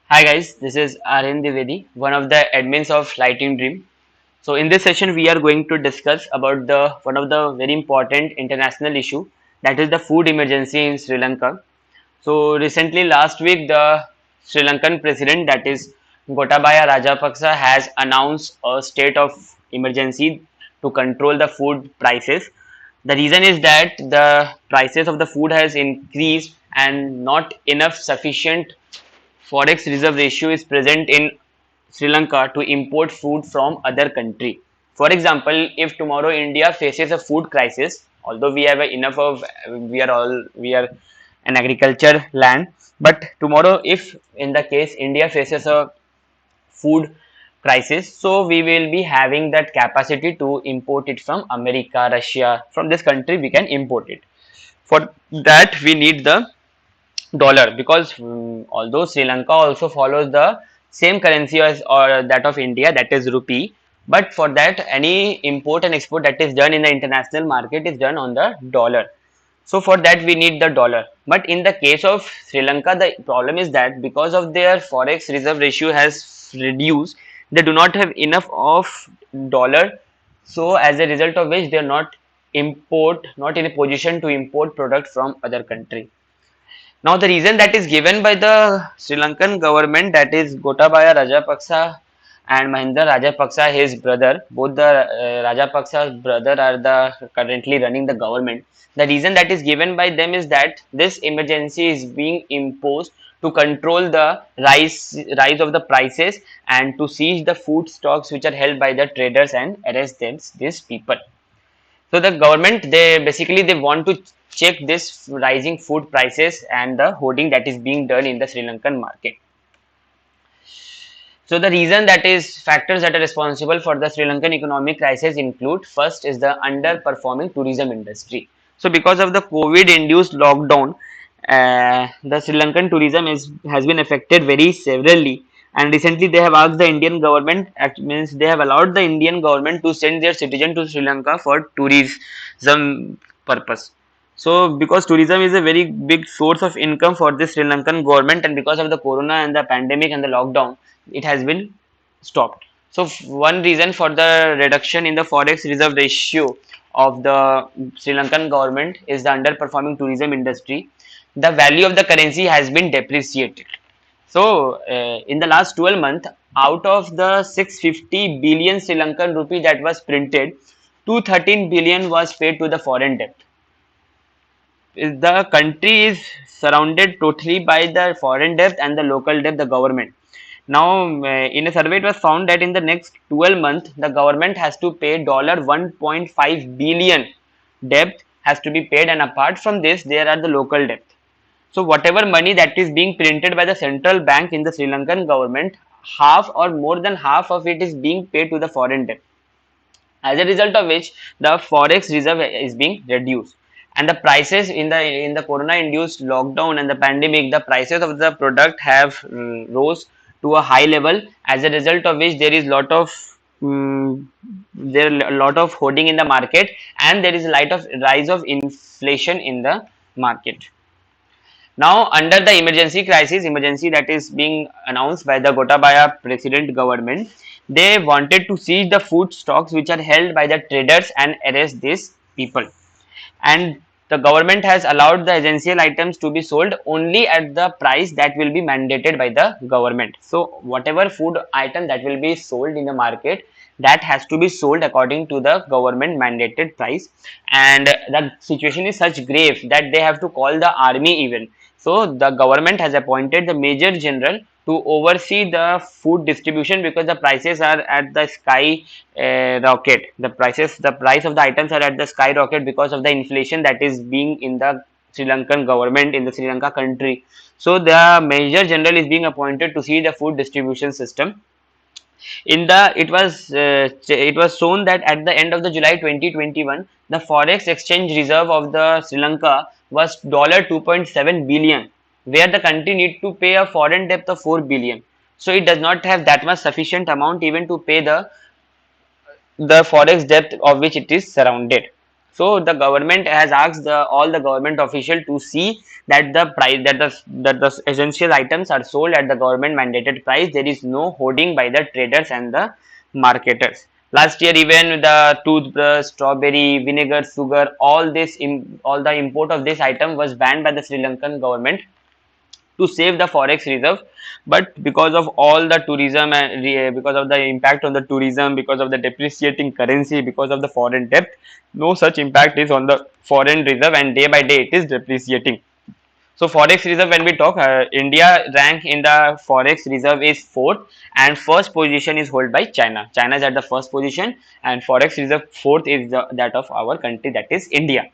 Hi guys, this is Aryan Divedi, one of the admins of Lighting Dream. So in this session, we are going to discuss about the one of the very important international issue, that is the food emergency in Sri Lanka. So recently, last week, the Sri Lankan president, that is Gotabaya Rajapaksa, has announced a state of emergency to control the food prices. The reason is that the prices of the food has increased and not enough sufficient forex reserve ratio is present in Sri Lanka to import food from other country. For example, if tomorrow India faces a food crisis, although we have enough of we are an agriculture land, but tomorrow if in the case India faces a food crisis, so we will be having that capacity to import it from America, Russia, from this country we can import it. For that we need the dollar because although Sri Lanka also follows the same currency as or that of India, that is rupee, but for that any import and export that is done in the international market is done on the dollar. So for that we need the dollar. But in the case of Sri Lanka, the problem is that because of their forex reserve ratio has reduced, they do not have enough of dollar. So as a result of which they are not in a position to import product from other country. Now, the reason that is given by the Sri Lankan government, that is Gotabaya Rajapaksa and Mahinda Rajapaksa, his brother, both the Rajapaksa's brother are the currently running the government. The reason that is given by them is that this emergency is being imposed to control the rise of the prices and to seize the food stocks which are held by the traders and arrest them, these people. So the government they want to check this rising food prices and the hoarding that is being done in the Sri Lankan market. So the reason that is factors that are responsible for the Sri Lankan economic crisis include first is the underperforming tourism industry. So because of the COVID induced lockdown, the Sri Lankan tourism has been affected very severely, and recently they have asked the Indian government, means they have allowed the Indian government to send their citizen to Sri Lanka for tourism purpose. So because tourism is a very big source of income for the Sri Lankan government, and because of the corona and the pandemic and the lockdown, it has been stopped. So one reason for the reduction in the forex reserve ratio of the Sri Lankan government is the underperforming tourism industry. The value of the currency has been depreciated. So in the last 12 months, out of the 650 billion Sri Lankan rupee that was printed, 213 billion was paid to the foreign debt. The country is surrounded totally by the foreign debt and the local debt, the government. Now, in a survey, it was found that in the next 12 months, the government has to pay $1.5 billion debt has to be paid, and apart from this, there are the local debt. So, whatever money that is being printed by the central bank in the Sri Lankan government, half or more than half of it is being paid to the foreign debt, as a result of which the forex reserve is being reduced, and the prices in the corona induced lockdown and the pandemic, the prices of the product have rose to a high level, as a result of which there is um, there a lot of hoarding in the market, and there is a light of rise of inflation in the market. Now, under the emergency that is being announced by the Gotabaya president government, they wanted to seize the food stocks which are held by the traders and arrest these people. And the government has allowed the essential items to be sold only at the price that will be mandated by the government. So, whatever food item that will be sold in the market, that has to be sold according to the government mandated price, and the situation is such grave that they have to call the army even. So the government has appointed the major general to oversee the food distribution, because the prices are at the sky rocket. The price of the items are at the skyrocket because of the inflation that is being in the Sri Lankan government, in the Sri Lanka country. So the major general is being appointed to see the food distribution system. It was shown that at the end of the July 2021, the forex exchange reserve of the Sri Lanka was $2.7 billion, where the country need to pay a foreign debt of 4 billion. So it does not have that much sufficient amount even to pay the forex debt of which it is surrounded. So the government has asked all the government official to see that the price that the essential items are sold at the government mandated price. There is no hoarding by the traders and the marketers. Last year, even the toothbrush, strawberry, vinegar, sugar, all the import of this item was banned by the Sri Lankan government to save the forex reserve. But because of all the tourism and because of the impact on the tourism, because of the depreciating currency, because of the foreign debt, no such impact is on the foreign reserve, and day by day it is depreciating. So forex reserve, when we talk, India rank in the forex reserve is fourth, and first position is held by China is at the first position, and forex reserve fourth is that of our country, that is India.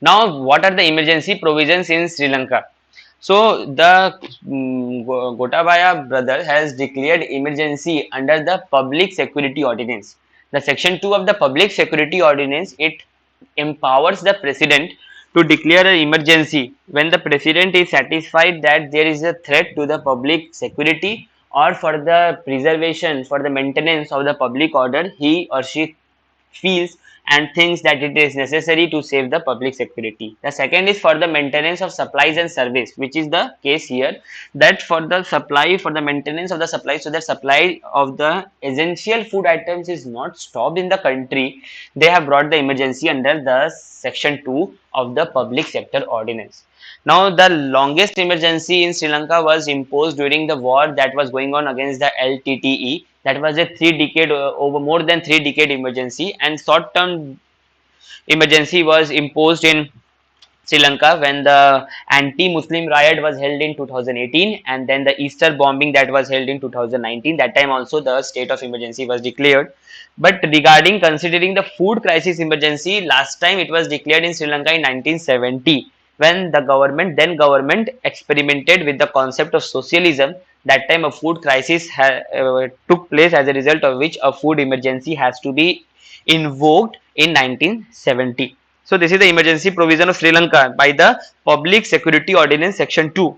Now, what are the emergency provisions in Sri Lanka? So, the Gotabaya brother has declared emergency under the Public Security Ordinance. The Section 2 of the Public Security Ordinance, it empowers the president to declare an emergency when the president is satisfied that there is a threat to the public security or for the preservation, for the maintenance of the public order, he or she feels and thinks that it is necessary to save the public security. The second is for the maintenance of supplies and service, which is the case here, that for the supply, for the maintenance of the supply, so that supply of the essential food items is not stopped in the country, they have brought the emergency under the section 2 of the public sector ordinance. Now, the longest emergency in Sri Lanka was imposed during the war that was going on against the LTTE. That was a 3 decade, over more than 3 decade emergency, and short term emergency was imposed in Sri Lanka when the anti-Muslim riot was held in 2018, and then the Easter bombing that was held in 2019. That time also the state of emergency was declared. But regarding considering the food crisis emergency, last time it was declared in Sri Lanka in 1970 when the government experimented with the concept of socialism. That time a food crisis took place, as a result of which a food emergency has to be invoked in 1970. So this is the emergency provision of Sri Lanka by the Public Security Ordinance Section 2.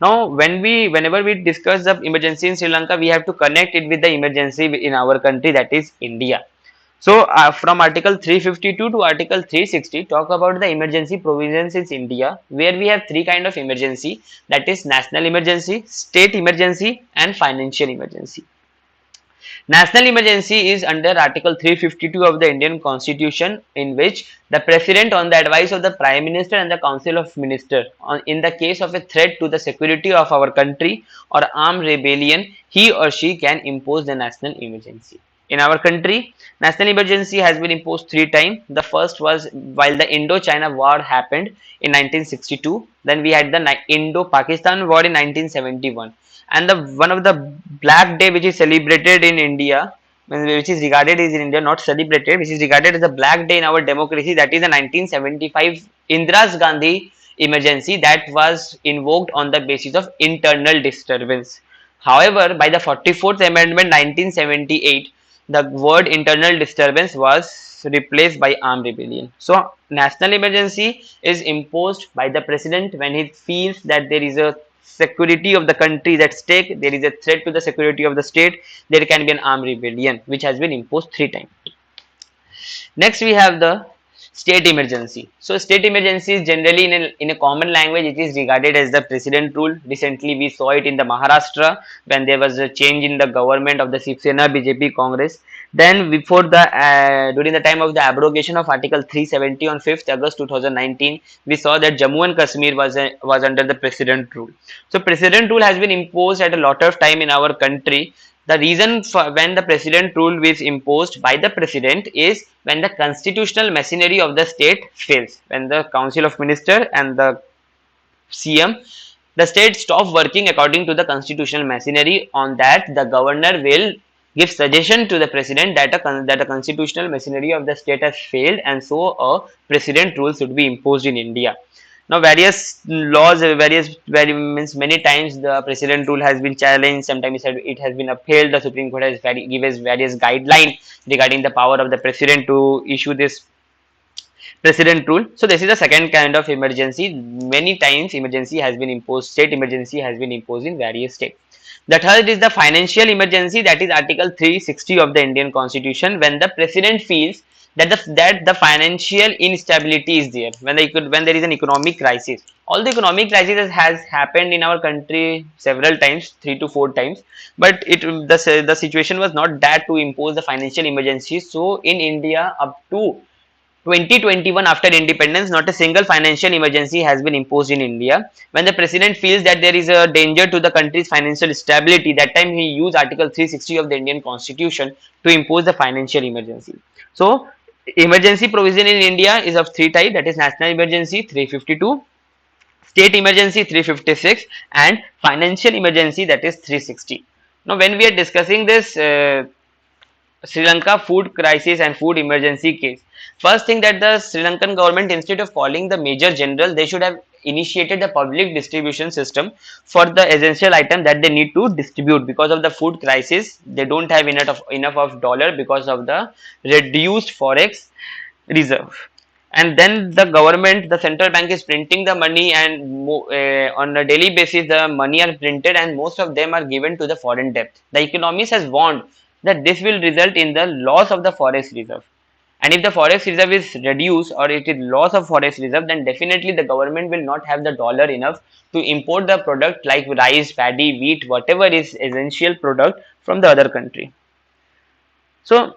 Now, whenever we discuss the emergency in Sri Lanka, we have to connect it with the emergency in our country, that is India. So, from Article 352 to Article 360, talk about the emergency provisions in India, where we have three kind of emergency, that is national emergency, state emergency, and financial emergency. National emergency is under Article 352 of the Indian Constitution, in which the President, on the advice of the Prime Minister and the Council of Ministers, in the case of a threat to the security of our country or armed rebellion, he or she can impose the national emergency. In our country, national emergency has been imposed three times. The first was while the Indo-China War happened in 1962. Then we had the Indo-Pakistan War in 1971, and the one of the black day which is celebrated in India, which is regarded as in India, not celebrated, which is regarded as a black day in our democracy, that is the 1975 Indira Gandhi emergency that was invoked on the basis of internal disturbance. However, by the 44th Amendment 1978, the word internal disturbance was replaced by armed rebellion. So, national emergency is imposed by the president when he feels that there is a security of the country is at stake, there is a threat to the security of the state, there can be an armed rebellion, which has been imposed three times. Next, we have the state emergency. So, state emergency is generally in a common language, it is regarded as the president rule. Recently, we saw it in the Maharashtra when there was a change in the government of the Shiv BJP Congress. Then, before the during the time of the abrogation of Article 370 on 5th August 2019, we saw that Jammu and Kashmir was under the president rule. So, president rule has been imposed at a lot of time in our country. The reason for when the president rule is imposed by the president is when the constitutional machinery of the state fails. When the Council of Ministers and the CM, the state stops working according to the constitutional machinery. On that, the governor will give suggestion to the president that a constitutional machinery of the state has failed, and so a president rule should be imposed in India. Now, various laws, means many times the president rule has been challenged. Sometimes it has been upheld. The Supreme Court has given various guidelines regarding the power of the president to issue this president rule. So this is the second kind of emergency. Many times emergency has been imposed. State emergency has been imposed in various states. The third is the financial emergency, that is Article 360 of the Indian Constitution, when the president feels that the financial instability is there when when there is an economic crisis. All the economic crisis has happened in our country several times, 3 to 4 times, but the situation was not that to impose the financial emergency. So in India, up to 2021, after independence, not a single financial emergency has been imposed in India. When the president feels that there is a danger to the country's financial stability, that time he used Article 360 of the Indian Constitution to impose the financial emergency. So, emergency provision in India is of three types, that is national emergency 352, state emergency 356, and financial emergency, that is 360. Now, when we are discussing this Sri Lanka food crisis and food emergency case. First thing that the Sri Lankan government, instead of calling the major general, they should have initiated the public distribution system for the essential item that they need to distribute. Because of the food crisis, they don't have enough of dollar because of the reduced forex reserve. And then the government, the central bank is printing the money, and on a daily basis the money are printed, and most of them are given to the foreign debt. The economist has warned that this will result in the loss of the forex reserve, and if the forex reserve is reduced or it is loss of forex reserve, then definitely the government will not have the dollar enough to import the product like rice, paddy, wheat, whatever is essential product from the other country. So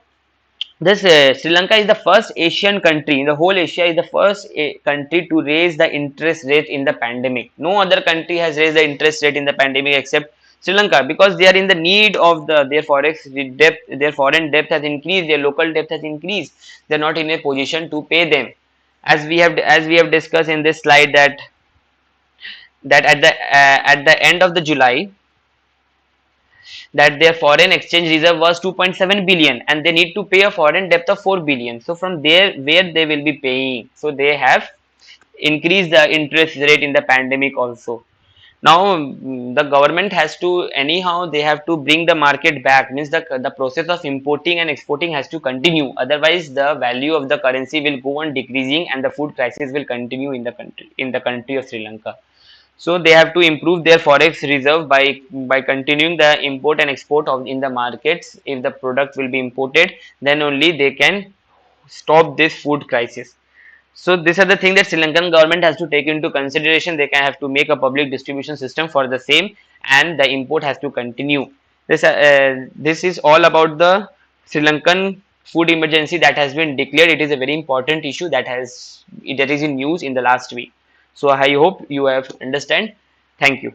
this Sri Lanka is the first Asian country in the whole Asia, is the first country to raise the interest rate in the pandemic. No other country has raised the interest rate in the pandemic except Sri Lanka, because they are in the need of their forex debt. Their foreign debt has increased, their local debt has increased. They are not in a position to pay them. As we have discussed in this slide, that at the end of the July, that their foreign exchange reserve was 2.7 billion, and they need to pay a foreign debt of 4 billion. So from there, where they will be paying, so they have increased the interest rate in the pandemic also. Now the government has to, anyhow they have to bring the market back, means the process of importing and exporting has to continue, otherwise the value of the currency will go on decreasing and the food crisis will continue in the country of Sri Lanka. So they have to improve their forex reserve by continuing the import and export of in the markets. If the product will be imported, then only they can stop this food crisis. So these are the things that Sri Lankan government has to take into consideration. They can have to make a public distribution system for the same, and the import has to continue. This is all about the Sri Lankan food emergency that has been declared. It is a very important issue that is in news in the last week. So I hope you have understand. Thank you.